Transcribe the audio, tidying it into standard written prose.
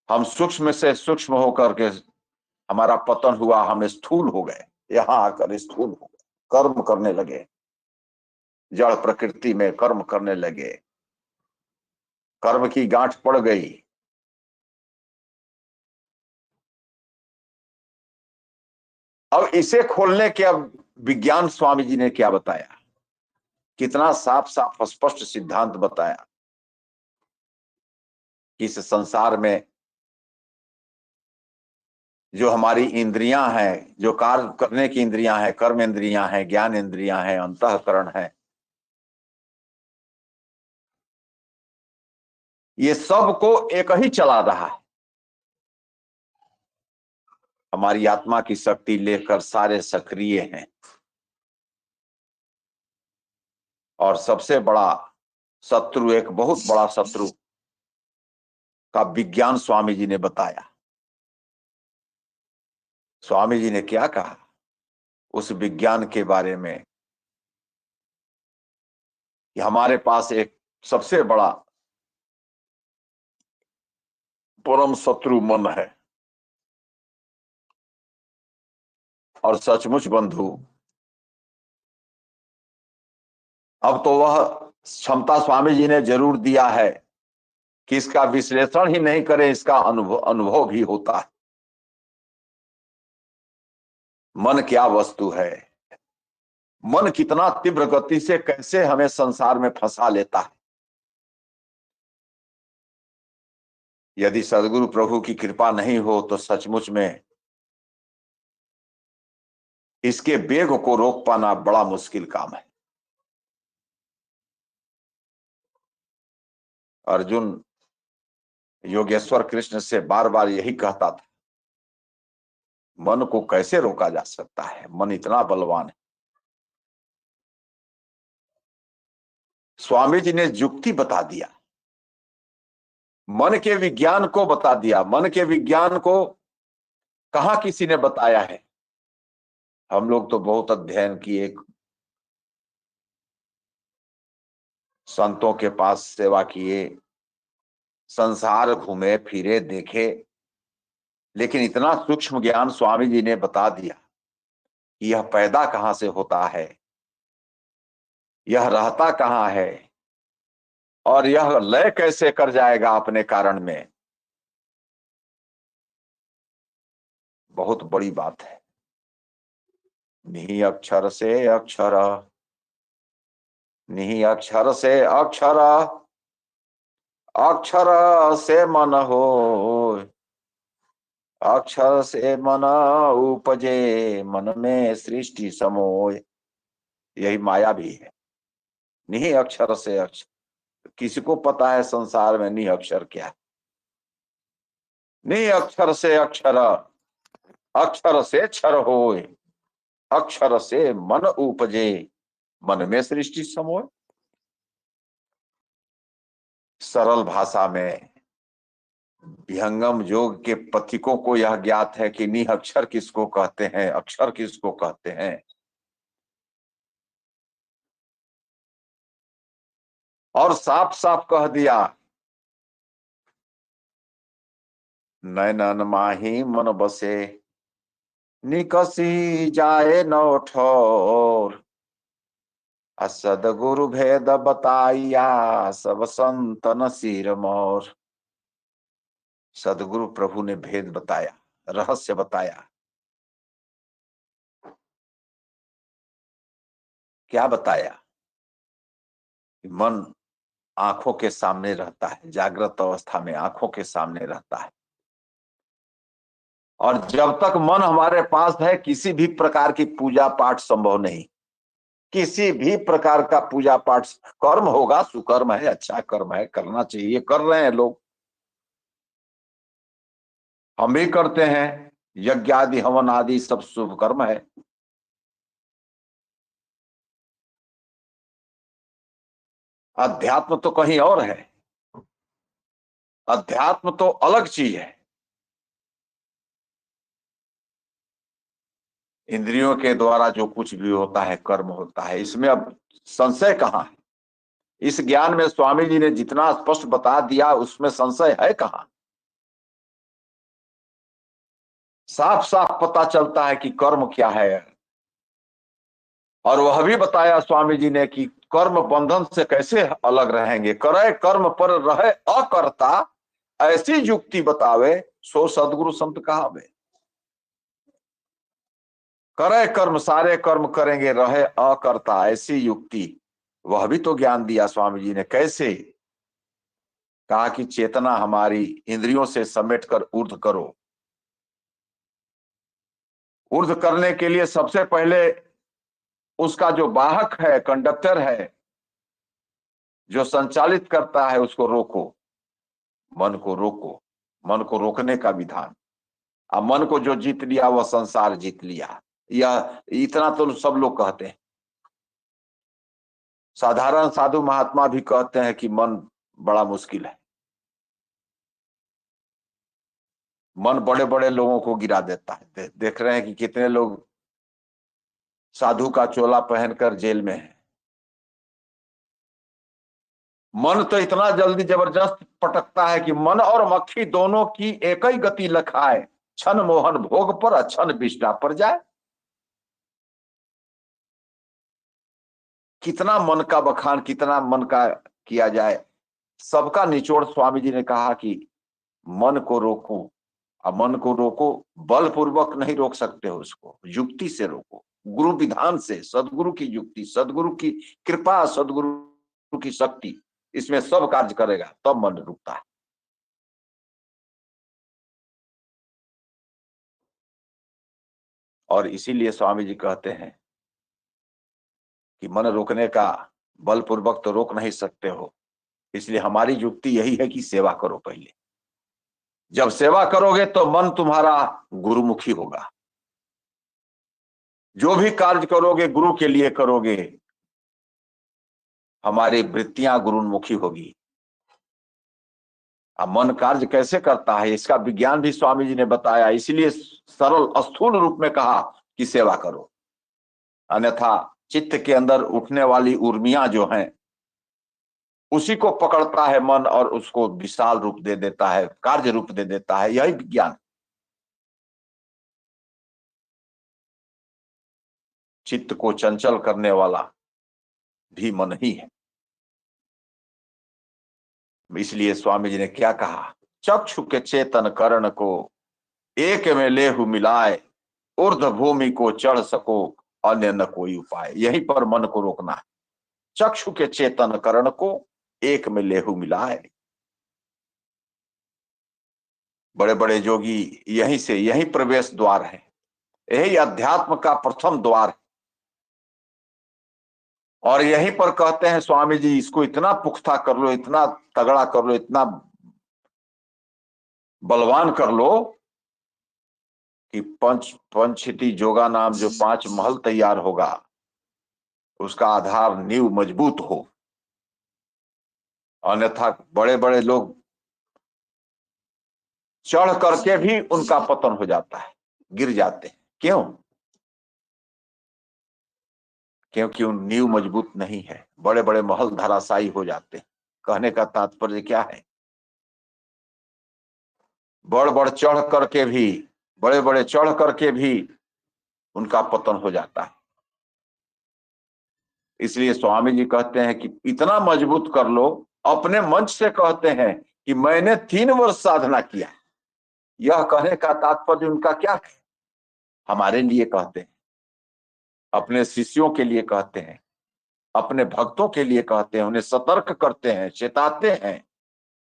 हम सूक्ष्म से सूक्ष्म होकर के हमारा पतन हुआ, हम स्थूल हो गए, यहाँ आकर स्थूल हो गए, कर्म करने लगे, जड़ प्रकृति में कर्म करने लगे, कर्म की गांठ पड़ गई। अब इसे खोलने के अब विज्ञान स्वामी जी ने क्या बताया, कितना साफ साफ स्पष्ट सिद्धांत बताया कि इस संसार में जो हमारी इंद्रियां हैं, जो कार्य करने की इंद्रियां हैं, कर्म इंद्रियां हैं, ज्ञान इंद्रियां हैं, अंतःकरण है, ये सब को एक ही चला रहा है। हमारी आत्मा की शक्ति लेकर सारे सक्रिय हैं। और सबसे बड़ा शत्रु, एक बहुत बड़ा शत्रु का विज्ञान स्वामी जी ने बताया। स्वामी जी ने क्या कहा उस विज्ञान के बारे में, कि हमारे पास एक सबसे बड़ा परम शत्रु मन है। और सचमुच बंधु, अब तो वह क्षमता स्वामी जी ने जरूर दिया है कि इसका विश्लेषण ही नहीं करें, इसका अनुभव भी होता है। मन क्या वस्तु है, मन कितना तीव्र गति से कैसे हमें संसार में फंसा लेता है। यदि सदगुरु प्रभु की कृपा नहीं हो तो सचमुच में इसके वेग को रोक पाना बड़ा मुश्किल काम है। अर्जुन योगेश्वर कृष्ण से बार बार यही कहता था, मन को कैसे रोका जा सकता है, मन इतना बलवान है। स्वामी जी ने युक्ति बता दिया, मन के विज्ञान को बता दिया। मन के विज्ञान को कहां किसी ने बताया है। हम लोग तो बहुत अध्ययन किए, संतों के पास सेवा किए, संसार घूमे फिरे देखे, लेकिन इतना सूक्ष्म ज्ञान स्वामी जी ने बता दिया कि यह पैदा कहां से होता है, यह रहता कहां है, और यह लय कैसे कर जाएगा अपने कारण में। बहुत बड़ी बात है। निहि अक्षर से अक्षर, निहि अक्षर से अक्षर, अक्षर से मन हो, अक्षर से मन उपजे, मन में सृष्टि समोय। यही माया भी है। निहि अक्षर से अक्षर, किसी को पता है संसार में निहि अक्षर क्या है। निहि अक्षर से अक्षर, अक्षर से क्षर होय, अक्षर से मन उपजे, मन में सृष्टि समोय। सरल भाषा में विहंगम योग के पथिकों को यह ज्ञात है कि निह अक्षर किसको कहते हैं, अक्षर किसको कहते हैं। और साफ साफ कह दिया, नैनन माही मन बसे, निकसी जाए नौ ठोर, सदगुरु भेद बताइया, सब संतन सिर मोर। सदगुरु प्रभु ने भेद बताया, रहस्य बताया। क्या बताया? मन आंखों के सामने रहता है, जागृत अवस्था में आंखों के सामने रहता है। और जब तक मन हमारे पास है, किसी भी प्रकार की पूजा पाठ संभव नहीं। किसी भी प्रकार का पूजा पाठ, कर्म होगा, सुकर्म है, अच्छा कर्म है, करना चाहिए, कर रहे हैं लोग, हम भी करते हैं। यज्ञ आदि हवन आदि सब शुभ कर्म है। अध्यात्म तो कहीं और है। अध्यात्म तो अलग चीज है। इंद्रियों के द्वारा जो कुछ भी होता है कर्म होता है, इसमें अब संशय कहाँ है। इस ज्ञान में स्वामी जी ने जितना स्पष्ट बता दिया, उसमें संशय है कहाँ। साफ साफ पता चलता है कि कर्म क्या है। और वह भी बताया स्वामी जी ने कि कर्म बंधन से कैसे अलग रहेंगे। करे कर्म पर रहे अकर्ता, ऐसी युक्ति बतावे सो सदगुरु संत कहावे। करे कर्म, सारे कर्म करेंगे, रहे अकर्ता, ऐसी युक्ति। वह भी तो ज्ञान दिया स्वामी जी ने। कैसे? कहा कि चेतना हमारी इंद्रियों से समेट कर ऊर्ध्व करो। ऊर्ध्व करने के लिए सबसे पहले उसका जो वाहक है, कंडक्टर है, जो संचालित करता है, उसको रोको। मन को रोको। मन को रोकने का विधान। अब मन को जो जीत लिया वह संसार जीत लिया। यह इतना तो सब लोग कहते हैं। साधारण साधु महात्मा भी कहते हैं कि मन बड़ा मुश्किल है। मन बड़े बड़े लोगों को गिरा देता है। देख रहे हैं कि कितने लोग साधु का चोला पहनकर जेल में है। मन तो इतना जल्दी जबरदस्त पटकता है कि मन और मक्खी दोनों की एक ही गति लखाए, क्षण मोहन भोग पर, क्षण विष्टा पर जाए। कितना मन का बखान, कितना मन का किया जाए। सबका निचोड़ स्वामी जी ने कहा कि मन को रोको। अब मन को रोको, बलपूर्वक नहीं रोक सकते हो उसको, युक्ति से रोको। गुरु विधान से, सदगुरु की युक्ति, सदगुरु की कृपा, सदगुरु की शक्ति, इसमें सब कार्य करेगा तब मन रुकता है। और इसीलिए स्वामी जी कहते हैं कि मन रोकने का बलपूर्वक तो रोक नहीं सकते हो, इसलिए हमारी युक्ति यही है कि सेवा करो पहले। जब सेवा करोगे तो मन तुम्हारा गुरुमुखी होगा। जो भी कार्य करोगे गुरु के लिए करोगे, हमारी वृत्तियां गुरुमुखी होगी। अब मन कार्य कैसे करता है इसका विज्ञान भी स्वामी जी ने बताया, इसलिए सरल स्थूल रूप में कहा कि सेवा करो। अन्यथा चित्त के अंदर उठने वाली उर्मियां जो हैं, उसी को पकड़ता है मन और उसको विशाल रूप दे देता है, कार्य रूप दे देता है। यही विज्ञान। चित्त को चंचल करने वाला भी मन ही है। इसलिए स्वामी जी ने क्या कहा, चक्षु के चेतन करण को एक में लेहु मिलाए, ऊर्ध्व भूमि को चढ़ सको, अन्य न कोई उपाय। यहीं पर मन को रोकना है। चक्षु के चेतन करण को एक में लेहु मिलाए। बड़े बड़े जोगी यहीं से, यही प्रवेश द्वार है, यही अध्यात्म का प्रथम द्वार है। और यहीं पर कहते हैं स्वामी जी, इसको इतना पुख्ता कर लो, इतना तगड़ा कर लो, इतना बलवान कर लो कि पंचहिती जोगा नाम जो 5 महल तैयार होगा, उसका आधार नींव मजबूत हो। अन्यथा बड़े बड़े लोग चढ़ करके भी उनका पतन हो जाता है, गिर जाते हैं। क्यों? क्योंकि उन नींव मजबूत नहीं है। बड़े बड़े महल धराशायी हो जाते हैं। कहने का तात्पर्य क्या है, बड़ बड़ चढ़ करके भी, बड़े बड़े चढ़ करके भी उनका पतन हो जाता है। इसलिए स्वामी जी कहते हैं कि इतना मजबूत कर लो। अपने मंच से कहते हैं कि मैंने 3 वर्ष साधना किया। यह कहने का तात्पर्य उनका क्या है? हमारे लिए कहते हैं, अपने शिष्यों के लिए कहते हैं, अपने भक्तों के लिए कहते हैं, उन्हें सतर्क करते हैं, चेताते हैं